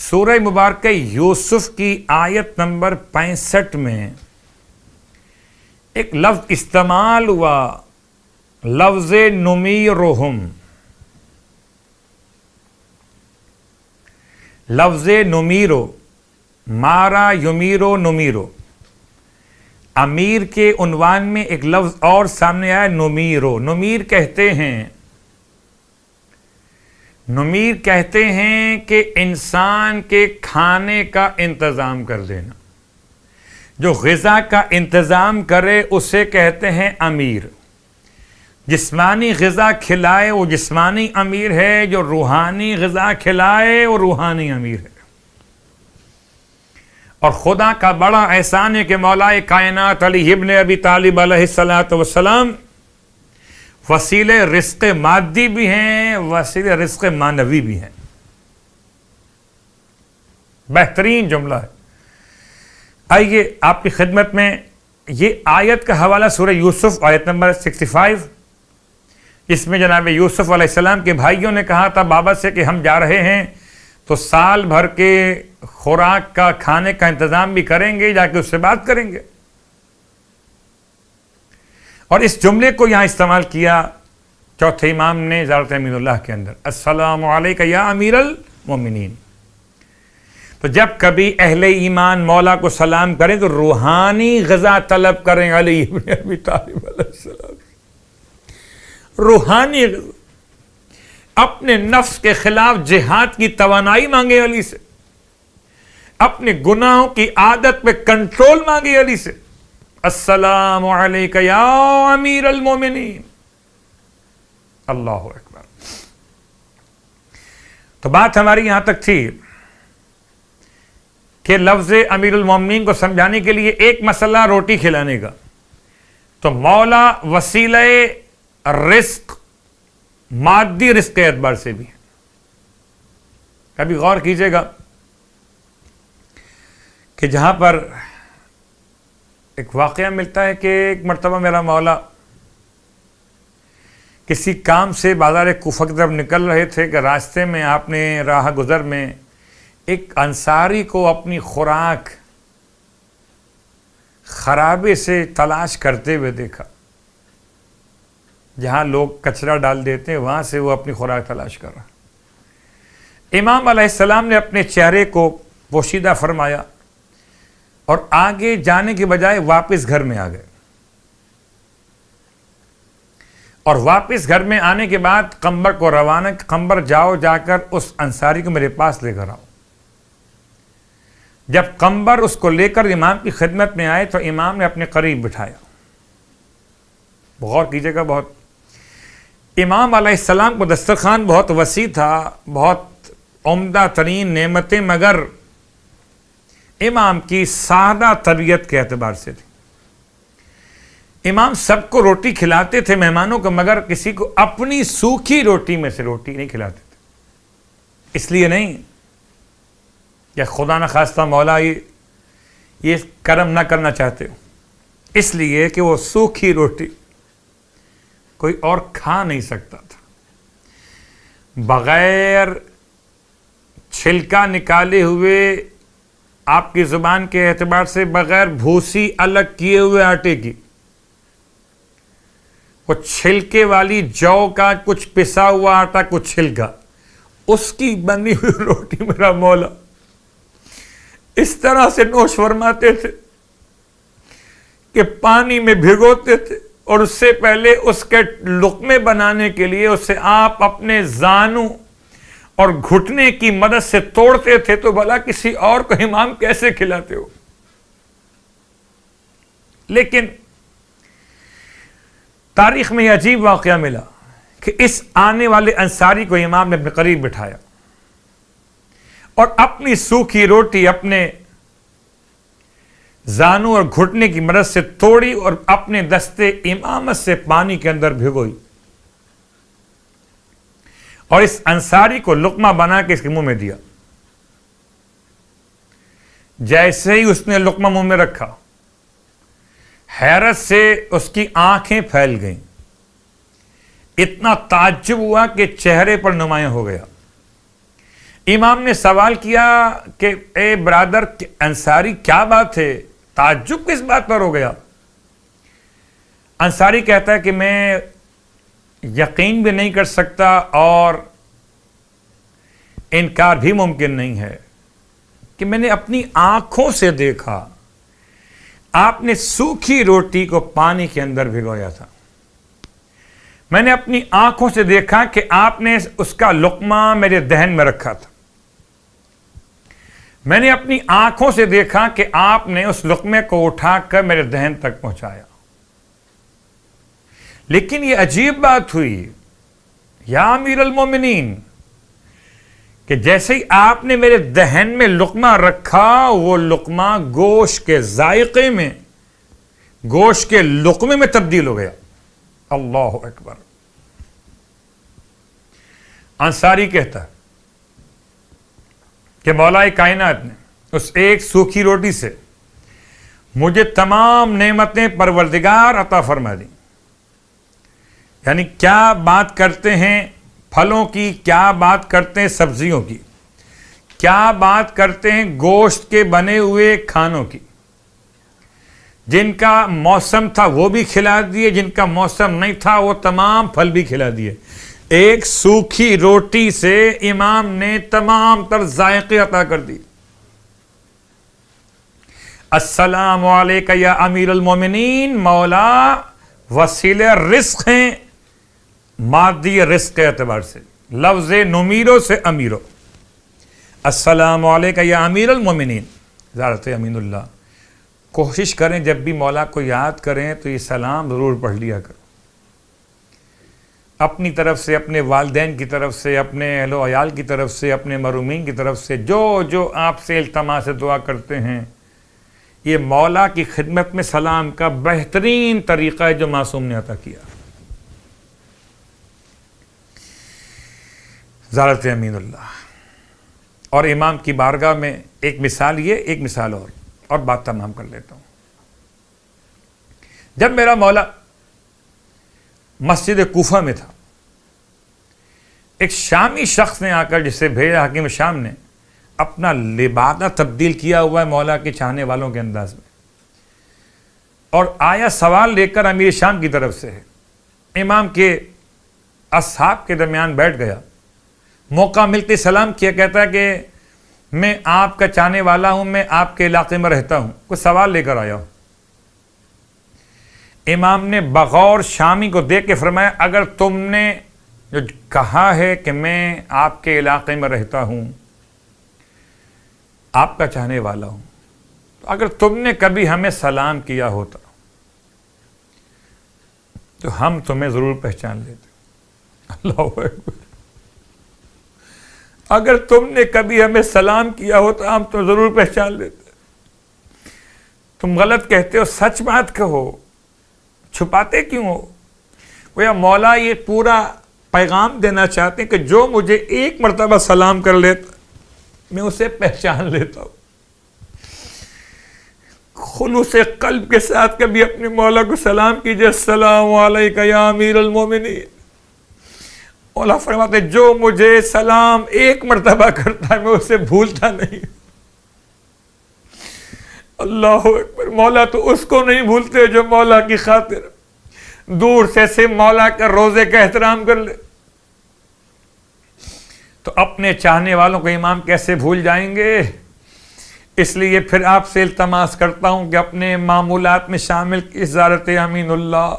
سورہ مبارکہ یوسف کی آیت نمبر 65 میں ایک لفظ استعمال ہوا، لفظ نمیرہم۔ لفظ نمیرو، مارا یمیرو نمیرو، امیر کے عنوان میں ایک لفظ اور سامنے آیا نمیرو۔ نمیر کہتے ہیں کہ انسان کے کھانے کا انتظام کر دینا، جو غذا کا انتظام کرے اسے کہتے ہیں امیر۔ جسمانی غذا کھلائے وہ جسمانی امیر ہے، جو روحانی غذا کھلائے وہ روحانی امیر ہے۔ اور خدا کا بڑا احسان ہے کہ مولا کائنات علی ابن ابی طالب علیہ السلام وسیلہ رزق مادی بھی ہیں، وسیلہ رزق معنوی بھی ہیں۔ بہترین جملہ ہے۔ آئیے آپ کی خدمت میں یہ آیت کا حوالہ سورہ یوسف آیت نمبر 65، اس میں جناب یوسف علیہ السلام کے بھائیوں نے کہا تھا بابا سے کہ ہم جا رہے ہیں تو سال بھر کے خوراک کا کھانے کا انتظام بھی کریں گے، جا کے اس سے بات کریں گے۔ اور اس جملے کو یہاں استعمال کیا چوتھے امام نے حضرت امین اللہ کے اندر، السلام علیکہ یا امیر المومنین۔ تو جب کبھی اہل ایمان مولا کو سلام کریں تو روحانی غذا طلب کریں علی ابن ابی طالب علیہ السلام، روحانی غذا، اپنے نفس کے خلاف جہاد کی توانائی مانگے علی سے، اپنے گناہوں کی عادت پہ کنٹرول مانگے علی سے، السلام علیکہ یا امیر المومنین۔ اللہ اکبر۔ تو بات ہماری یہاں تک تھی کہ لفظ امیر المومنین کو سمجھانے کے لیے ایک مسئلہ روٹی کھلانے کا، تو مولا وسیلہ رزق مادی رزق کے اعتبار سے بھی ہے۔ کبھی غور کیجئے گا کہ جہاں پر ایک واقعہ ملتا ہے کہ ایک مرتبہ میرا مولا کسی کام سے بازار کوفہ کی طرف نکل رہے تھے کہ راستے میں آپ نے راہ گزر میں ایک انصاری کو اپنی خوراک خرابے سے تلاش کرتے ہوئے دیکھا۔ جہاں لوگ کچرا ڈال دیتے ہیں وہاں سے وہ اپنی خوراک تلاش کر رہا۔ امام علیہ السلام نے اپنے چہرے کو پوشیدہ فرمایا اور آگے جانے کے بجائے واپس گھر میں آ گئے، اور واپس گھر میں آنے کے بعد قمبر کو روانہ، قمبر جاؤ جا کر اس انصاری کو میرے پاس لے کر آؤ۔ جب قمبر اس کو لے کر امام کی خدمت میں آئے تو امام نے اپنے قریب بٹھایا۔ غور کیجئے گا، بہت امام علیہ السلام کو دسترخوان بہت وسیع تھا، بہت عمدہ ترین نعمتیں، مگر امام کی سادہ طبیعت کے اعتبار سے تھی۔ امام سب کو روٹی کھلاتے تھے مہمانوں کو، مگر کسی کو اپنی سوکھی روٹی میں سے روٹی نہیں کھلاتے تھے۔ اس لیے نہیں یا خدا نہ خواستہ مولا یہ کرم نہ کرنا چاہتے ہو، اس لیے کہ وہ سوکھی روٹی کوئی اور کھا نہیں سکتا تھا۔ بغیر چھلکا نکالے ہوئے، آپ کی زبان کے اعتبار سے بغیر بھوسی الگ کیے ہوئے آٹے کی، وہ چھلکے والی جو کا کچھ پسا ہوا آٹا کچھ چھلکا، اس کی بنی ہوئی روٹی میرا مولا اس طرح سے نوش فرماتے تھے کہ پانی میں بھگوتے تھے، اور اس سے پہلے اس کے لقمے بنانے کے لیے اسے آپ اپنے زانوں اور گھٹنے کی مدد سے توڑتے تھے، تو بھلا کسی اور کو امام کیسے کھلاتے ہو؟ لیکن تاریخ میں یہ عجیب واقعہ ملا کہ اس آنے والے انصاری کو امام نے اپنے قریب بٹھایا اور اپنی سوکھی روٹی اپنے زانوں اور گھٹنے کی مدد سے توڑی اور اپنے دستے امامت سے پانی کے اندر بھگوئی، اور اس انصاری کو لقمہ بنا کے اس کے منہ میں دیا۔ جیسے ہی اس نے لقمہ منہ میں رکھا، حیرت سے اس کی آنکھیں پھیل گئیں، اتنا تعجب ہوا کہ چہرے پر نمایاں ہو گیا۔ امام نے سوال کیا کہ اے برادر انصاری کیا بات ہے، تعجب کس بات پر ہو گیا؟ انصاری کہتا ہے کہ میں یقین بھی نہیں کر سکتا اور انکار بھی ممکن نہیں ہے کہ میں نے اپنی آنکھوں سے دیکھا آپ نے سوکھی روٹی کو پانی کے اندر بھگویا تھا، میں نے اپنی آنکھوں سے دیکھا کہ آپ نے اس کا لقمہ میرے دہن میں رکھا تھا، میں نے اپنی آنکھوں سے دیکھا کہ آپ نے اس لقمے کو اٹھا کر میرے دہن تک پہنچایا۔ لیکن یہ عجیب بات ہوئی یا امیر المومنین کہ جیسے ہی آپ نے میرے دہن میں لقمہ رکھا وہ لقمہ گوشت کے ذائقے میں، گوشت کے لقمے میں تبدیل ہو گیا۔ اللہ اکبر۔ انصاری کہتا ہے کہ مولا کائنات نے اس ایک سوکھی روٹی سے مجھے تمام نعمتیں پروردگار عطا فرما دیں۔ یعنی کیا بات کرتے ہیں پھلوں کی، کیا بات کرتے ہیں سبزیوں کی، کیا بات کرتے ہیں گوشت کے بنے ہوئے کھانوں کی، جن کا موسم تھا وہ بھی کھلا دیے، جن کا موسم نہیں تھا وہ تمام پھل بھی کھلا دیے۔ ایک سوکھی روٹی سے امام نے تمام تر ذائقے عطا کر دی۔ السلام علیکہ یا امیر المومنین، مولا وسیلہ رزق ہیں، مادی رزق کے اعتبار سے، لفظ نمیرو سے امیرو۔ السلام علیکہ یا امیر المومنین، حضرت امین اللہ، کوشش کریں جب بھی مولا کو یاد کریں تو یہ سلام ضرور پڑھ لیا کرو، اپنی طرف سے، اپنے والدین کی طرف سے، اپنے اہل و عیال کی طرف سے، اپنے مرحومین کی طرف سے، جو آپ سے التماس دعا کرتے ہیں، یہ مولا کی خدمت میں سلام کا بہترین طریقہ ہے جو معصوم نے عطا کیا۔ حضرت امین اللہ اور امام کی بارگاہ میں ایک مثال یہ، ایک مثال اور بات تمام کر لیتا ہوں۔ جب میرا مولا مسجد کوفہ میں تھا، ایک شامی شخص نے آ کر، جسے بھیجا حکیم شام نے، اپنا لبادہ تبدیل کیا ہوا ہے مولا کے چاہنے والوں کے انداز میں، اور آیا سوال لے کر امیر شام کی طرف سے ہے، امام کے اصحاب کے درمیان بیٹھ گیا، موقع ملتے سلام کیا، کہتا ہے کہ میں آپ کا چاہنے والا ہوں، میں آپ کے علاقے میں رہتا ہوں، کوئی سوال لے کر آیا ہوں۔ امام نے بغور شامی کو دیکھ کے فرمایا، اگر تم نے جو کہا ہے کہ میں آپ کے علاقے میں رہتا ہوں، آپ کا چاہنے والا ہوں، تو اگر تم نے کبھی ہمیں سلام کیا ہوتا تو ہم تمہیں ضرور پہچان لیتے۔ اللہ اکبر۔ اگر تم نے کبھی ہمیں سلام کیا ہوتا ہم تو ضرور پہچان لیتے۔ تم غلط کہتے ہو، سچ بات کہو، چھپاتے کیوں ہو؟ وہ مولا یہ پورا پیغام دینا چاہتے ہیں کہ جو مجھے ایک مرتبہ سلام کر لیتا میں اسے پہچان لیتا ہوں۔ خلوص قلب کے ساتھ کبھی اپنے مولا کو سلام کیجئے، السلام علیکہ یا امیر المومنین۔ مولا فرماتے جو مجھے سلام ایک مرتبہ کرتا ہے میں اسے بھولتا نہیں۔ اللہ اکبر۔ مولا تو اس کو نہیں بھولتے جو مولا کی خاطر دور سے مولا کے روزے کا احترام کر لے، تو اپنے چاہنے والوں کو امام کیسے بھول جائیں گے؟ اس لیے پھر آپ سے التماس کرتا ہوں کہ اپنے معمولات میں شامل کی حضرت امین اللہ